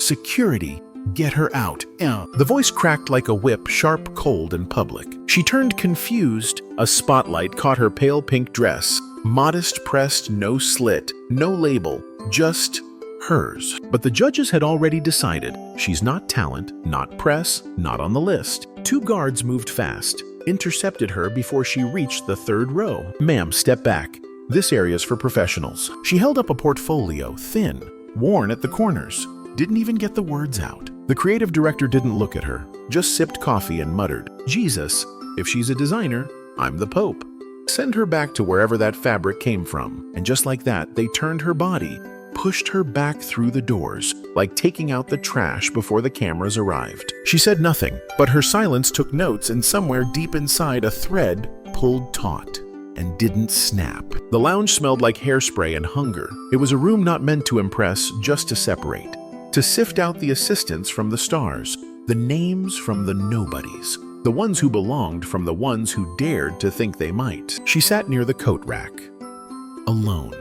Security! Get her out. The voice cracked like a whip, sharp, cold, and public. She turned confused. A spotlight caught her pale pink dress. Modest pressed, no slit, no label, just hers. But the judges had already decided. She's not talent, not press, not on the list. 2 guards moved fast, intercepted her before she reached the 3rd row. "Ma'am, step back. This area's for professionals." She held up a portfolio, thin, worn at the corners. Didn't even get the words out. The creative director didn't look at her, just sipped coffee and muttered, "Jesus, if she's a designer, I'm the Pope. Send her back to wherever that fabric came from." And just like that, they turned her body, pushed her back through the doors, like taking out the trash before the cameras arrived. She said nothing, but her silence took notes, and somewhere deep inside a thread pulled taut and didn't snap. The lounge smelled like hairspray and hunger. It was a room not meant to impress, just to separate. To sift out the assistants from the stars, the names from the nobodies, the ones who belonged from the ones who dared to think they might. She sat near the coat rack, alone.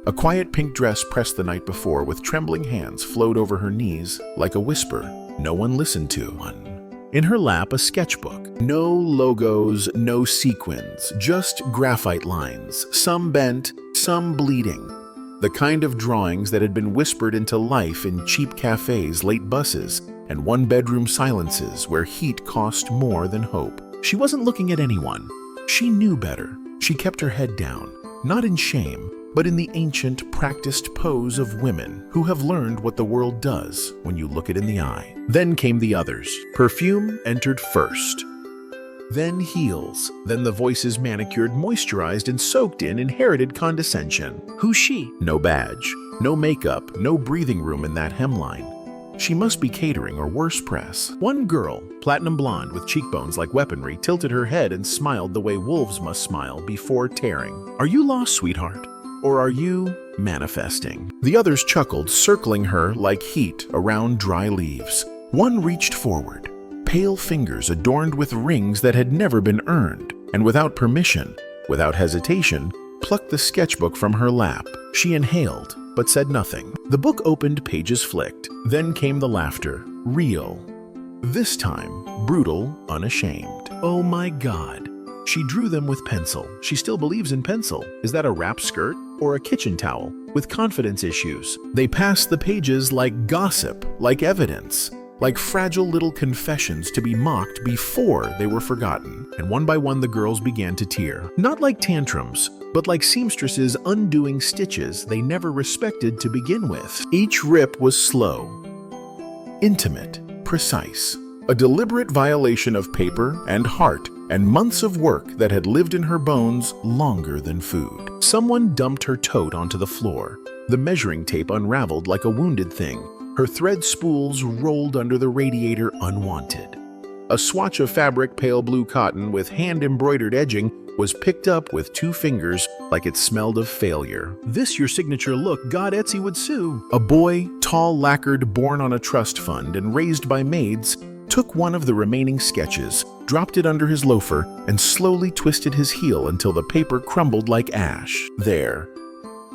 A quiet pink dress pressed the night before with trembling hands flowed over her knees like a whisper no one listened to. In her lap, a sketchbook. No logos, no sequins, just graphite lines, some bent, some bleeding. The kind of drawings that had been whispered into life in cheap cafes, late buses, and one-bedroom silences where heat cost more than hope. She wasn't looking at anyone. She knew better. She kept her head down, not in shame, but in the ancient, practiced pose of women who have learned what the world does when you look it in the eye. Then came the others. Perfume entered first. Then heels, then the voices manicured, moisturized, and soaked in inherited condescension. Who's she? No badge, no makeup, no breathing room in that hemline. She must be catering or worse press. One girl, platinum blonde with cheekbones like weaponry, tilted her head and smiled the way wolves must smile before tearing. "Are you lost, sweetheart? Or are you manifesting?" The others chuckled, circling her like heat around dry leaves. One reached forward. Pale fingers adorned with rings that had never been earned, and without permission, without hesitation, plucked the sketchbook from her lap. She inhaled, but said nothing. The book opened, pages flicked. Then came the laughter, real. This time, brutal, unashamed. Oh my God. She drew them with pencil. She still believes in pencil. Is that a wrap skirt or a kitchen towel? With confidence issues. They passed the pages like gossip, like evidence. Like fragile little confessions to be mocked before they were forgotten. And one by one the girls began to tear. Not like tantrums, but like seamstresses undoing stitches they never respected to begin with. Each rip was slow, intimate, precise. A deliberate violation of paper and heart and months of work that had lived in her bones longer than food. Someone dumped her tote onto the floor. The measuring tape unraveled like a wounded thing. Her thread spools rolled under the radiator unwanted. A swatch of fabric, pale blue cotton with hand-embroidered edging, was picked up with 2 fingers like it smelled of failure. "This your signature look, God Etsy would sue." A boy, tall, lacquered, born on a trust fund and raised by maids, took one of the remaining sketches, dropped it under his loafer, and slowly twisted his heel until the paper crumbled like ash. There.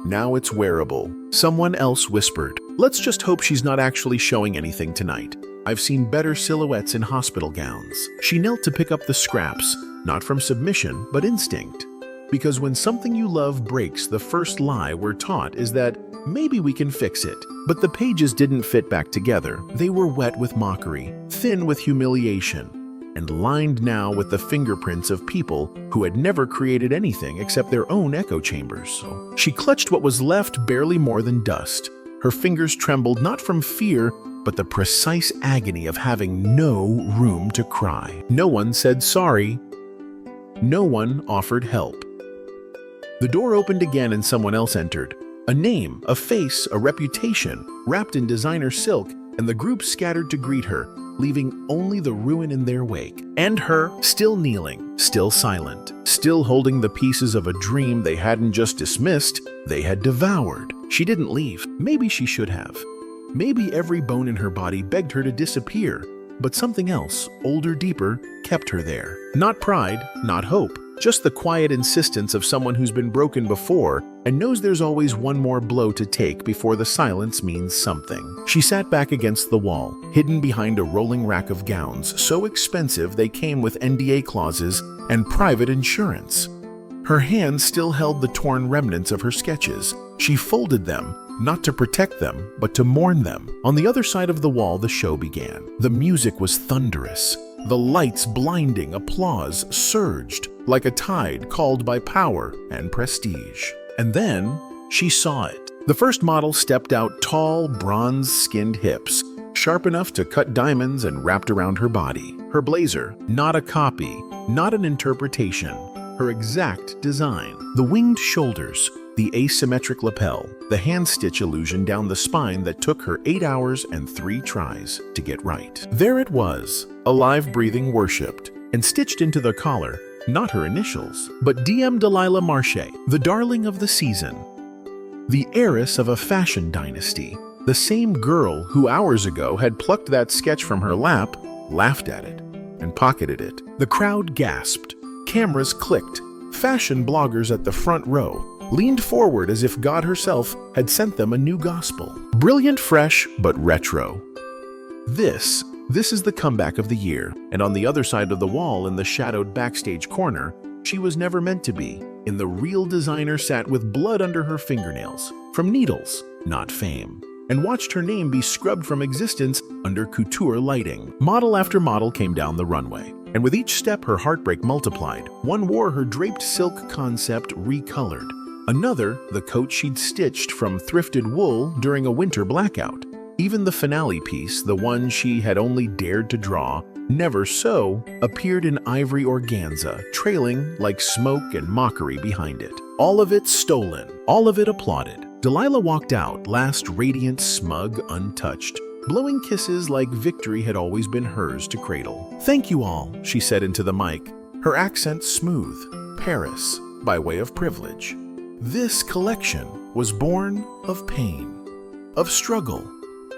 Now it's wearable. Someone else whispered, "Let's just hope she's not actually showing anything tonight. I've seen better silhouettes in hospital gowns." She knelt to pick up the scraps, not from submission, but instinct. Because when something you love breaks, the first lie we're taught is that maybe we can fix it. But the pages didn't fit back together. They were wet with mockery, thin with humiliation, and lined now with the fingerprints of people who had never created anything except their own echo chambers. She clutched what was left, barely more than dust. Her fingers trembled not from fear, but the precise agony of having no room to cry. No one said sorry. No one offered help. The door opened again and someone else entered. A name, a face, a reputation, wrapped in designer silk, and the group scattered to greet her, leaving only the ruin in their wake. And her, still kneeling, still silent, still holding the pieces of a dream they hadn't just dismissed, they had devoured. She didn't leave. Maybe she should have. Maybe every bone in her body begged her to disappear, but something else, older, deeper, kept her there. Not pride, not hope, just the quiet insistence of someone who's been broken before and knows there's always one more blow to take before the silence means something. She sat back against the wall, hidden behind a rolling rack of gowns so expensive they came with NDA clauses and private insurance. Her hands still held the torn remnants of her sketches. She folded them, not to protect them, but to mourn them. On the other side of the wall, the show began. The music was thunderous. The lights blinding, applause surged like a tide called by power and prestige. And then she saw it. The first model stepped out, tall, bronze-skinned hips, sharp enough to cut diamonds and wrapped around her body. Her blazer, not a copy, not an interpretation, her exact design. The winged shoulders, the asymmetric lapel, the hand-stitch illusion down the spine that took her 8 hours and 3 tries to get right. There it was, alive, breathing, worshipped, and stitched into the collar, not her initials, but DM Delilah Marche, the darling of the season, the heiress of a fashion dynasty, the same girl who hours ago had plucked that sketch from her lap, laughed at it, and pocketed it. The crowd gasped, cameras clicked, fashion bloggers at the front row leaned forward as if God herself had sent them a new gospel. Brilliant, fresh, but retro. This is the comeback of the year, and on the other side of the wall in the shadowed backstage corner, she was never meant to be. In the real designer sat with blood under her fingernails, from needles, not fame, and watched her name be scrubbed from existence under couture lighting. Model after model came down the runway, and with each step her heartbreak multiplied. One wore her draped silk concept recolored. Another, the coat she'd stitched from thrifted wool during a winter blackout. Even the finale piece, the one she had only dared to draw, never so, appeared in ivory organza, trailing like smoke and mockery behind it. All of it stolen, all of it applauded. Delilah walked out, last radiant, smug, untouched, blowing kisses like victory had always been hers to cradle. "Thank you all," she said into the mic, her accent smooth, Paris, by way of privilege. This collection was born of pain, of struggle,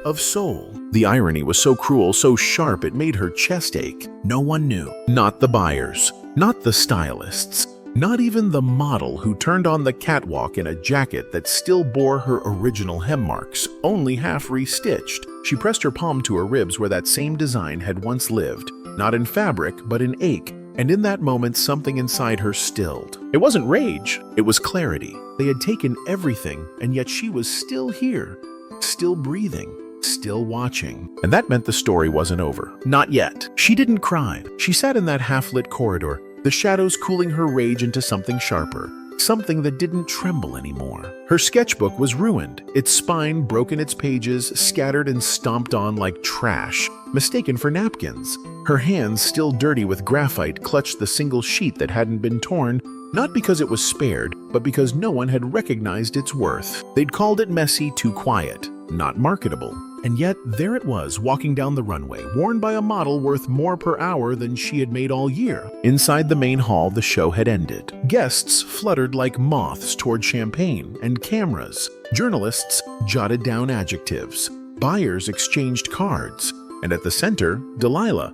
of soul. The irony was so cruel, so sharp, it made her chest ache. No one knew. Not the buyers, not the stylists, not even the model who turned on the catwalk in a jacket that still bore her original hem marks, only half restitched. She pressed her palm to her ribs where that same design had once lived, not in fabric, but in ache. And in that moment, something inside her stilled. It wasn't rage, it was clarity. They had taken everything, and yet she was still here, still breathing, still watching. And that meant the story wasn't over. Not yet. She didn't cry. She sat in that half-lit corridor, the shadows cooling her rage into something sharper, something that didn't tremble anymore. Her sketchbook was ruined, its spine broken, its pages scattered and stomped on like trash, mistaken for napkins. Her hands, still dirty with graphite, clutched the single sheet that hadn't been torn, not because it was spared, but because no one had recognized its worth. They'd called it messy, too quiet, not marketable. And yet, there it was, walking down the runway, worn by a model worth more per hour than she had made all year. Inside the main hall, the show had ended. Guests fluttered like moths toward champagne and cameras. Journalists jotted down adjectives. Buyers exchanged cards. And at the center, Delilah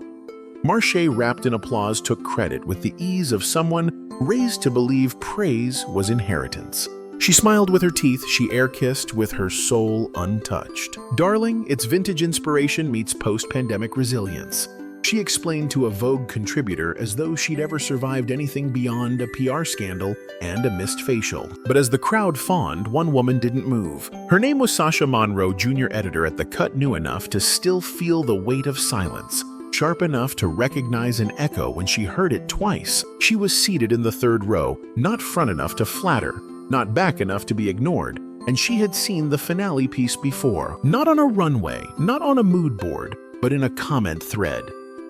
Marche, wrapped in applause, took credit with the ease of someone raised to believe praise was inheritance. She smiled with her teeth, she air-kissed with her soul untouched. "Darling, it's vintage inspiration meets post-pandemic resilience," she explained to a Vogue contributor as though she'd ever survived anything beyond a PR scandal and a missed facial. But as the crowd fawned, one woman didn't move. Her name was Sasha Monroe, junior editor at The Cut, knew enough to still feel the weight of silence, sharp enough to recognize an echo when she heard it twice. She was seated in the third row, not front enough to flatter, not back enough to be ignored, and she had seen the finale piece before, not on a runway, not on a mood board, but in a comment thread,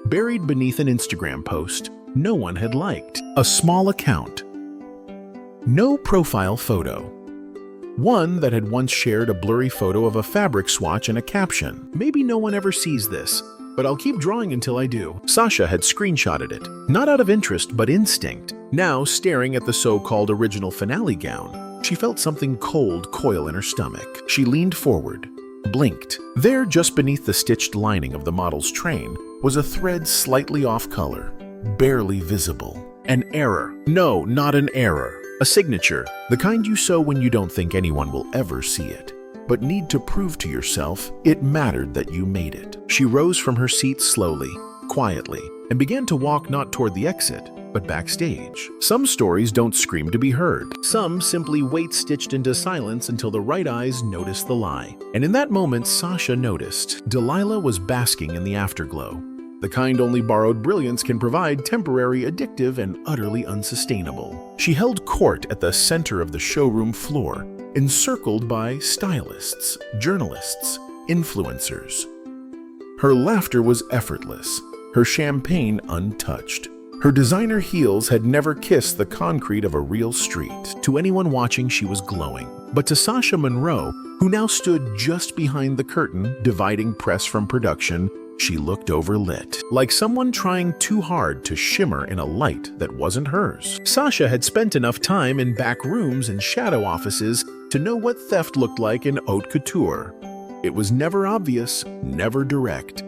buried beneath an Instagram post no one had liked. A small account. No profile photo. One that had once shared a blurry photo of a fabric swatch and a caption, "Maybe no one ever sees this, but I'll keep drawing until I do." Sasha had screenshotted it, not out of interest, but instinct. Now, staring at the so-called original finale gown, she felt something cold coil in her stomach. She leaned forward, blinked. There, just beneath the stitched lining of the model's train, was a thread slightly off color, barely visible. An error. No, not an error. A signature. The kind you sew when you don't think anyone will ever see it, but need to prove to yourself it mattered that you made it. She rose from her seat slowly, quietly, and began to walk not toward the exit, but backstage. Some stories don't scream to be heard. Some simply wait stitched into silence until the right eyes notice the lie. And in that moment, Sasha noticed Delilah was basking in the afterglow. The kind only borrowed brilliance can provide, temporary, addictive, and utterly unsustainable. She held court at the center of the showroom floor, encircled by stylists, journalists, influencers. Her laughter was effortless, her champagne untouched. Her designer heels had never kissed the concrete of a real street. To anyone watching, she was glowing. But to Sasha Monroe, who now stood just behind the curtain, dividing press from production, she looked overlit, like someone trying too hard to shimmer in a light that wasn't hers. Sasha had spent enough time in back rooms and shadow offices to know what theft looked like in haute couture. It was never obvious, never direct.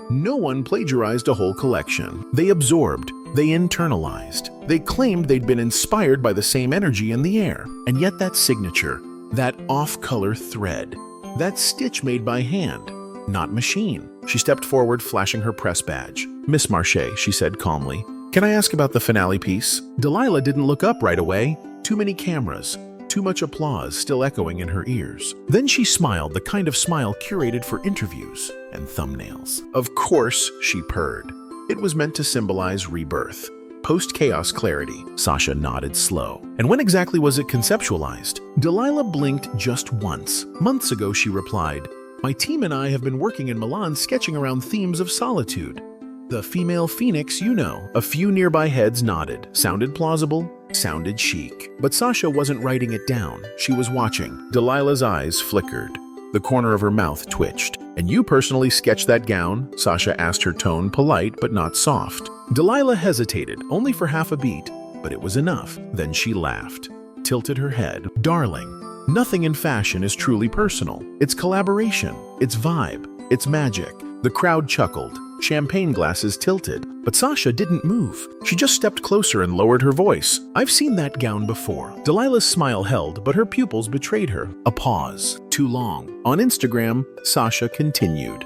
No one plagiarized a whole collection. They absorbed, they internalized. They claimed they'd been inspired by the same energy in the air. And yet that signature, that off-color thread, that stitch made by hand, not machine. She stepped forward, flashing her press badge. "Miss Marché," she said calmly, "can I ask about the finale piece?" Delilah didn't look up right away. Too many cameras, too much applause still echoing in her ears. Then she smiled, the kind of smile curated for interviews and thumbnails. "Of course," she purred. "It was meant to symbolize rebirth. Post-chaos clarity." Sasha nodded slow. "And when exactly was it conceptualized?" Delilah blinked just once. "Months ago," she replied. "My team and I have been working in Milan sketching around themes of solitude. The female phoenix, you know." A few nearby heads nodded. Sounded plausible, sounded chic. But Sasha wasn't writing it down. She was watching. Delilah's eyes flickered. The corner of her mouth twitched. "And you personally sketched that gown?" Sasha asked, her tone polite but not soft. Delilah hesitated, only for half a beat, but it was enough. Then she laughed, tilted her head. "Darling, nothing in fashion is truly personal. It's collaboration, it's vibe, it's magic." The crowd chuckled, champagne glasses tilted, but Sasha didn't move. She just stepped closer and lowered her voice. "I've seen that gown before." Delilah's smile held, but her pupils betrayed her. A pause. Too long. On Instagram, Sasha continued.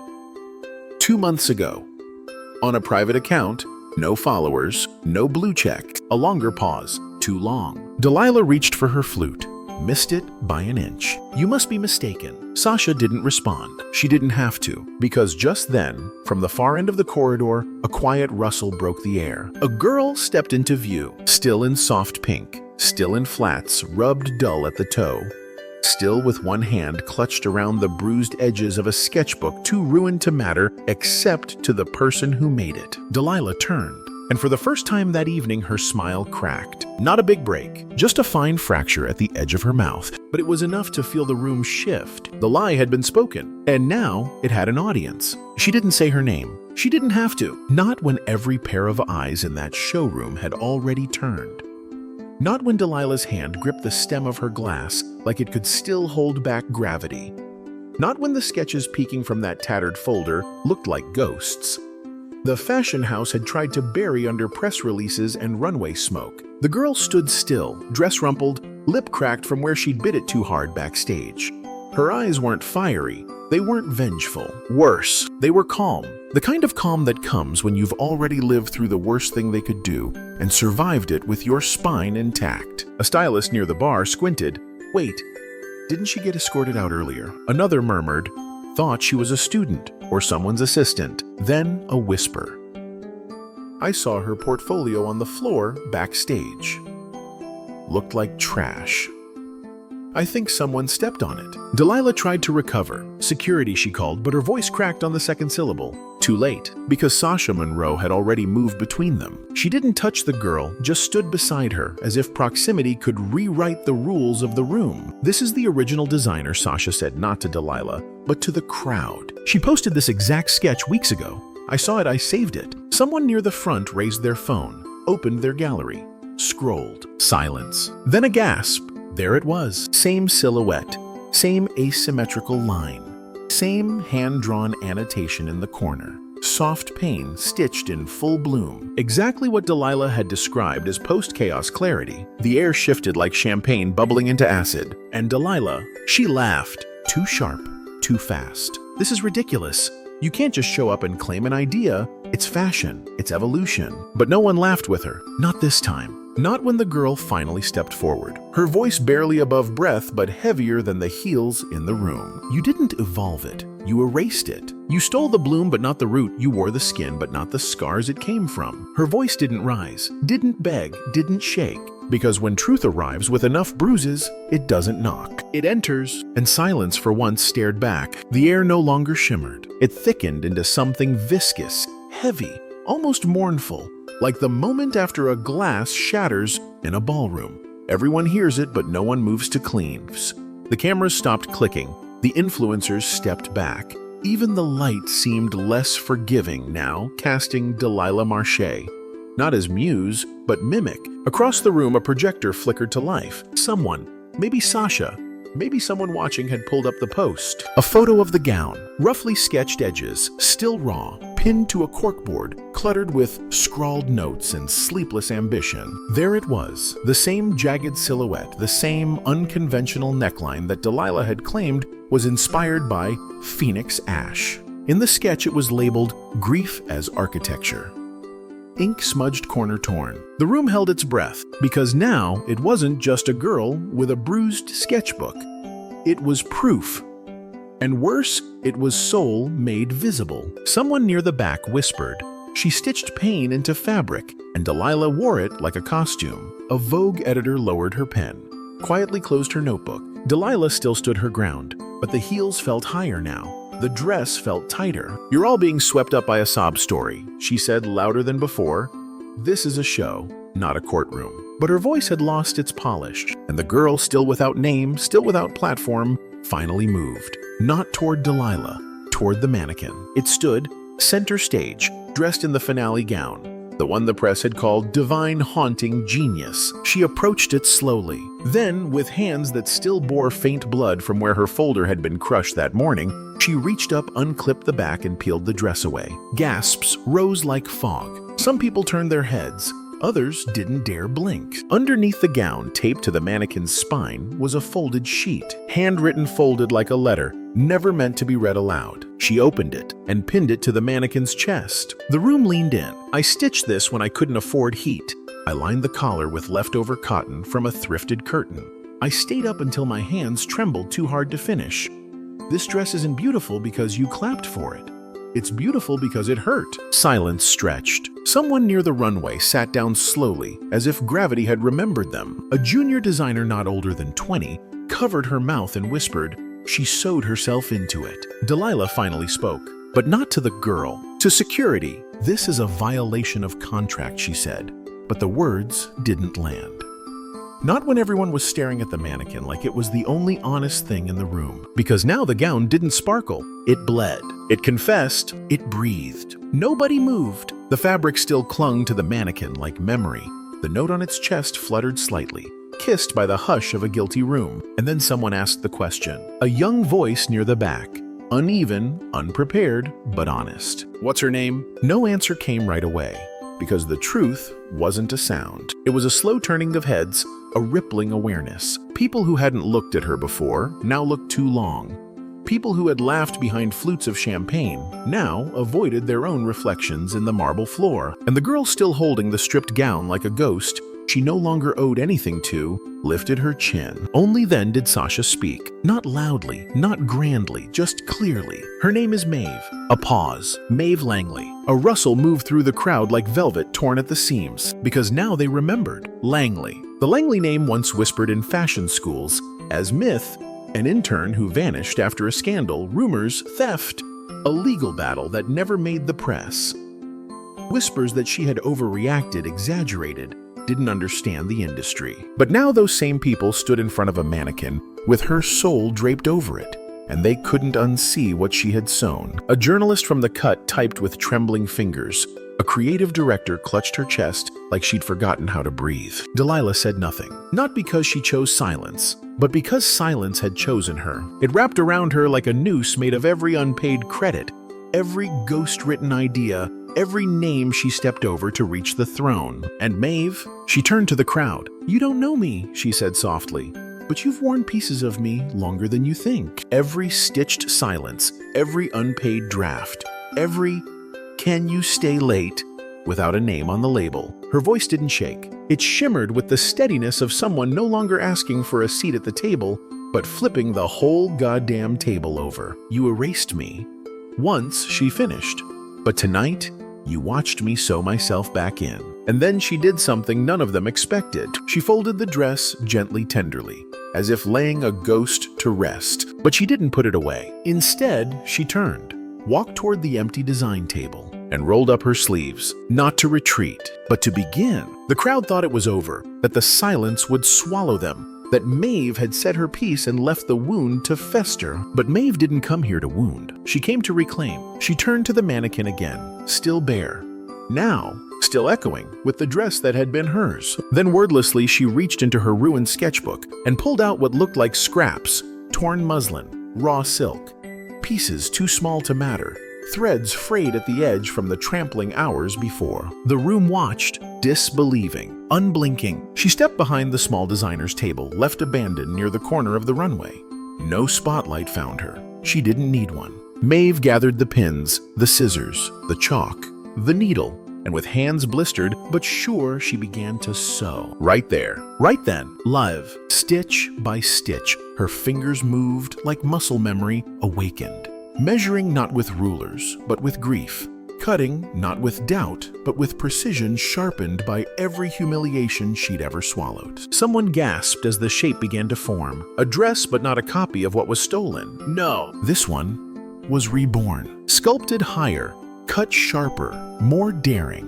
2 months ago. On a private account, no followers, no blue check. A longer pause. Too long. Delilah reached for her flute. Missed it by an inch. "You must be mistaken." Sasha didn't respond. She didn't have to, because just then, from the far end of the corridor, a quiet rustle broke the air. A girl stepped into view, still in soft pink, still in flats rubbed dull at the toe, still with one hand clutched around the bruised edges of a sketchbook too ruined to matter except to the person who made it. Delilah turned. And for the first time that evening, her smile cracked. Not a big break, just a fine fracture at the edge of her mouth, but it was enough to feel the room shift. The lie had been spoken, and now it had an audience. She didn't say her name. She didn't have to. Not when every pair of eyes in that showroom had already turned. Not when Delilah's hand gripped the stem of her glass like it could still hold back gravity. Not when the sketches peeking from that tattered folder looked like ghosts. The fashion house had tried to bury under press releases and runway smoke. The girl stood still, dress rumpled, lip cracked from where she'd bit it too hard backstage. Her eyes weren't fiery, they weren't vengeful. Worse, they were calm. The kind of calm that comes when you've already lived through the worst thing they could do and survived it with your spine intact. A stylist near the bar squinted. "Wait, didn't she get escorted out earlier?" Another murmured, "Thought she was a student or someone's assistant." Then a whisper. "I saw her portfolio on the floor backstage. Looked like trash. I think someone stepped on it." Delilah tried to recover. "Security," she called, but her voice cracked on the second syllable. Too late, because Sasha Monroe had already moved between them. She didn't touch the girl, just stood beside her, as if proximity could rewrite the rules of the room. "This is the original designer," Sasha said, not to Delilah, but to the crowd. "She posted this exact sketch weeks ago. I saw it, I saved it." Someone near the front raised their phone, opened their gallery, scrolled. Silence. Then a gasp. There it was. Same silhouette, same asymmetrical line, same hand-drawn annotation in the corner. soft pain stitched in full bloom. Exactly what Delilah had described as post-chaos clarity. The air shifted like champagne bubbling into acid. And Delilah, she laughed. Too sharp, too fast. This is ridiculous. You can't just show up and claim an idea. It's fashion, it's evolution. But no one laughed with her. Not this time. Not when the girl finally stepped forward. Her voice barely above breath, but heavier than the heels in the room. You didn't evolve it. You erased it. You stole the bloom, but not the root. You wore the skin, but not the scars it came from. Her voice didn't rise, didn't beg, didn't shake. Because when truth arrives with enough bruises, it doesn't knock. It enters, and silence for once stared back. The air no longer shimmered. It thickened into something viscous, heavy, almost mournful, like the moment after a glass shatters in a ballroom. Everyone hears it, but no one moves to clean. The cameras stopped clicking. The influencers stepped back. Even the light seemed less forgiving now, casting Delilah Marche. Not as muse, but mimic. Across the room, a projector flickered to life. Someone, maybe Sasha, maybe someone watching had pulled up the post. A photo of the gown, roughly sketched edges, still raw, pinned to a corkboard, cluttered with scrawled notes and sleepless ambition. There it was, the same jagged silhouette, the same unconventional neckline that Delilah had claimed was inspired by Phoenix Ash. In the sketch, it was labeled Grief as Architecture. Ink-smudged corner torn. The room held its breath, because now it wasn't just a girl with a bruised sketchbook. It was proof. And worse, it was soul made visible. Someone near the back whispered. She stitched pain into fabric, and Delilah wore it like a costume. A Vogue editor lowered her pen, quietly closed her notebook. Delilah still stood her ground, but the heels felt higher now. The dress felt tighter. "You're all being swept up by a sob story," she said louder than before. "This is a show, not a courtroom." But her voice had lost its polish, and the girl, still without name, still without platform, finally moved. Not toward Delilah, toward the mannequin. It stood, center stage, dressed in the finale gown, the one the press had called divine haunting genius. She approached it slowly. Then, with hands that still bore faint blood from where her folder had been crushed that morning, she reached up, unclipped the back, and peeled the dress away. Gasps rose like fog. Some people turned their heads. Others didn't dare blink. Underneath the gown, taped to the mannequin's spine, was a folded sheet, handwritten folded like a letter, never meant to be read aloud. She opened it and pinned it to the mannequin's chest. The room leaned in. "I stitched this when I couldn't afford heat. I lined the collar with leftover cotton from a thrifted curtain. I stayed up until my hands trembled too hard to finish. This dress isn't beautiful because you clapped for it. It's beautiful because it hurt." Silence stretched. Someone near the runway sat down slowly, as if gravity had remembered them. A junior designer not older than 20 covered her mouth and whispered. She sewed herself into it. Delilah finally spoke, but not to the girl, to security. "This is a violation of contract," she said, but the words didn't land. Not when everyone was staring at the mannequin like it was the only honest thing in the room. Because now the gown didn't sparkle. It bled. It confessed. It breathed. Nobody moved. The fabric still clung to the mannequin like memory. The note on its chest fluttered slightly, kissed by the hush of a guilty room. And then someone asked the question. A young voice near the back. Uneven, unprepared, but honest. "What's her name?" No answer came right away, because the truth wasn't a sound. It was a slow turning of heads, a rippling awareness. People who hadn't looked at her before now looked too long. People who had laughed behind flutes of champagne now avoided their own reflections in the marble floor. And the girl, still holding the stripped gown like a ghost she no longer owed anything to, lifted her chin. Only then did Sasha speak. Not loudly, not grandly, just clearly. "Her name is Maeve." A pause. Maeve Langley. A rustle moved through the crowd like velvet torn at the seams, because now they remembered. Langley. The Langley name once whispered in fashion schools as myth, an intern who vanished after a scandal, rumors, theft, a legal battle that never made the press. Whispers that she had overreacted, exaggerated, didn't understand the industry. But now those same people stood in front of a mannequin with her soul draped over it, and they couldn't unsee what she had sewn. A journalist from The Cut typed with trembling fingers. A creative director clutched her chest like she'd forgotten how to breathe. Delilah said nothing, not because she chose silence, but because silence had chosen her. It wrapped around her like a noose made of every unpaid credit, every ghost-written idea, every name she stepped over to reach the throne. And Maeve, she turned to the crowd. "You don't know me," she said softly, "but you've worn pieces of me longer than you think." Every stitched silence, every unpaid draft, every "can you stay late?" without a name on the label. Her voice didn't shake. It shimmered with the steadiness of someone no longer asking for a seat at the table, but flipping the whole goddamn table over. "You erased me. Once," she finished. "But tonight, you watched me sew myself back in." And then she did something none of them expected. She folded the dress gently, tenderly, as if laying a ghost to rest. But she didn't put it away. Instead, she turned, walked toward the empty design table, and rolled up her sleeves, not to retreat, but to begin. The crowd thought it was over, that the silence would swallow them, that Maeve had said her piece and left the wound to fester. But Maeve didn't come here to wound. She came to reclaim. She turned to the mannequin again, still bare. Now, still echoing with the dress that had been hers. Then wordlessly, she reached into her ruined sketchbook and pulled out what looked like scraps, torn muslin, raw silk, pieces too small to matter, threads frayed at the edge from the trampling hours before. The room watched, disbelieving, unblinking. She stepped behind the small designer's table, left abandoned near the corner of the runway. No spotlight found her. She didn't need one. Maeve gathered the pins, the scissors, the chalk, the needle, and with hands blistered but sure, she began to sew. Right there, right then, live, stitch by stitch, her fingers moved like muscle memory awakened. Measuring not with rulers, but with grief. Cutting not with doubt, but with precision sharpened by every humiliation she'd ever swallowed. Someone gasped as the shape began to form. A dress, but not a copy of what was stolen. No, this one was reborn. Sculpted higher, cut sharper, more daring.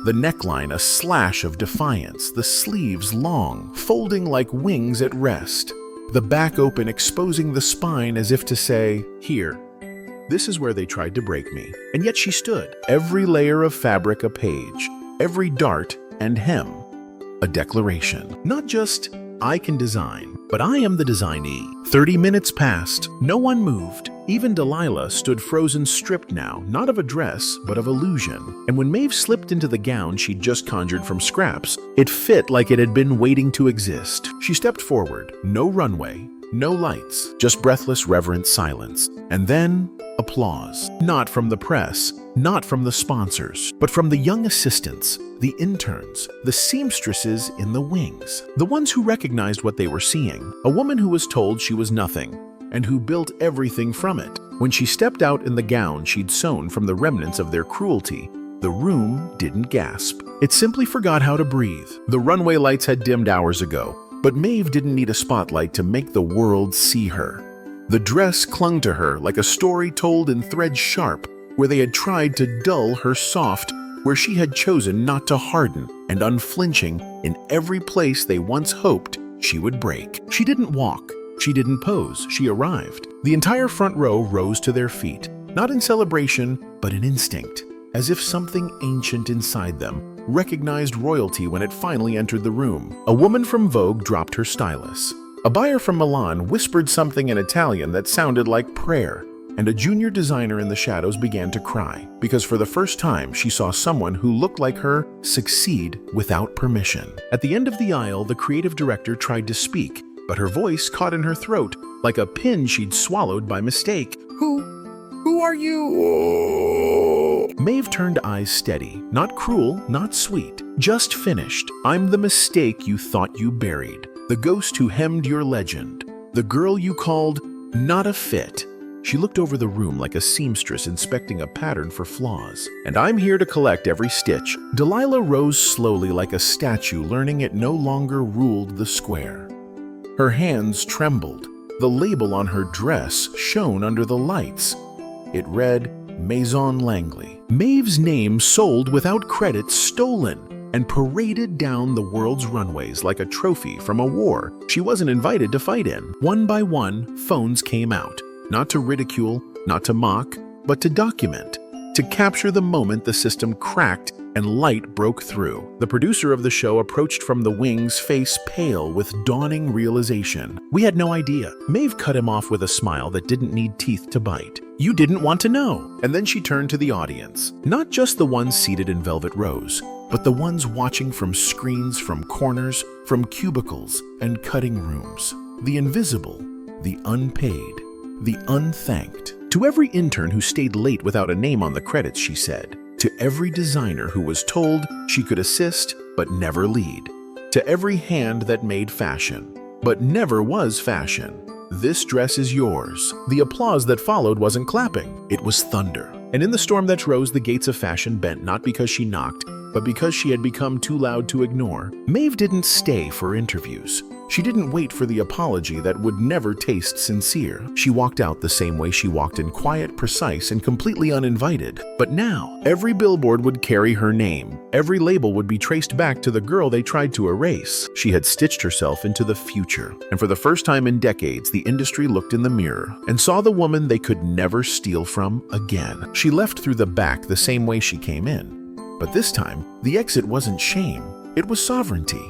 The neckline a slash of defiance, the sleeves long, folding like wings at rest. The back open, exposing the spine as if to say, "Here. This is where they tried to break me." And yet she stood, every layer of fabric a page, every dart and hem a declaration. Not just, "I can design," but "I am the designee." 30 minutes passed. No one moved. Even Delilah stood frozen, stripped now, not of a dress, but of illusion. And when Maeve slipped into the gown she'd just conjured from scraps, it fit like it had been waiting to exist. She stepped forward. No runway, no lights, just breathless, reverent silence. And then, applause. Not from the press, not from the sponsors, but from the young assistants, the interns, the seamstresses in the wings. The ones who recognized what they were seeing. A woman who was told she was nothing, and who built everything from it. When she stepped out in the gown she'd sewn from the remnants of their cruelty, the room didn't gasp. It simply forgot how to breathe. The runway lights had dimmed hours ago, but Maeve didn't need a spotlight to make the world see her. The dress clung to her like a story told in threads sharp, where they had tried to dull her soft, where she had chosen not to harden, and unflinching in every place they once hoped she would break. She didn't walk. She didn't pose. She arrived. The entire front row rose to their feet, not in celebration, but in instinct, as if something ancient inside them recognized royalty when it finally entered the room. A woman from Vogue dropped her stylus. A buyer from Milan whispered something in Italian that sounded like prayer, and a junior designer in the shadows began to cry, because for the first time she saw someone who looked like her succeed without permission. At the end of the aisle, the creative director tried to speak, but her voice caught in her throat like a pin she'd swallowed by mistake. Who are you?" Maeve turned eyes steady, not cruel, not sweet, just finished. "I'm the mistake you thought you buried, the ghost who hemmed your legend, the girl you called not a fit." She looked over the room like a seamstress inspecting a pattern for flaws. "And I'm here to collect every stitch." Delilah rose slowly like a statue, learning it no longer ruled the square. Her hands trembled. The label on her dress shone under the lights. It read, Maison Langley. Maeve's name sold without credit, stolen, and paraded down the world's runways like a trophy from a war she wasn't invited to fight in. One by one, phones came out, not to ridicule, not to mock, but to document, to capture the moment the system cracked and light broke through. The producer of the show approached from the wings, face pale with dawning realization. "We had no idea." Maeve cut him off with a smile that didn't need teeth to bite. "You didn't want to know." And then she turned to the audience. Not just the ones seated in velvet rows, but the ones watching from screens, from corners, from cubicles and cutting rooms. The invisible, the unpaid, the unthanked. To every intern who stayed late without a name on the credits, she said. To every designer who was told she could assist but never lead. To every hand that made fashion, but never was fashion. "This dress is yours." The applause that followed wasn't clapping, it was thunder. And in the storm that rose, the gates of fashion bent, not because she knocked, but because she had become too loud to ignore. Maeve didn't stay for interviews. She didn't wait for the apology that would never taste sincere. She walked out the same way she walked in, quiet, precise, and completely uninvited. But now, every billboard would carry her name. Every label would be traced back to the girl they tried to erase. She had stitched herself into the future. And for the first time in decades, the industry looked in the mirror and saw the woman they could never steal from again. She left through the back the same way she came in. But this time, the exit wasn't shame. It was sovereignty.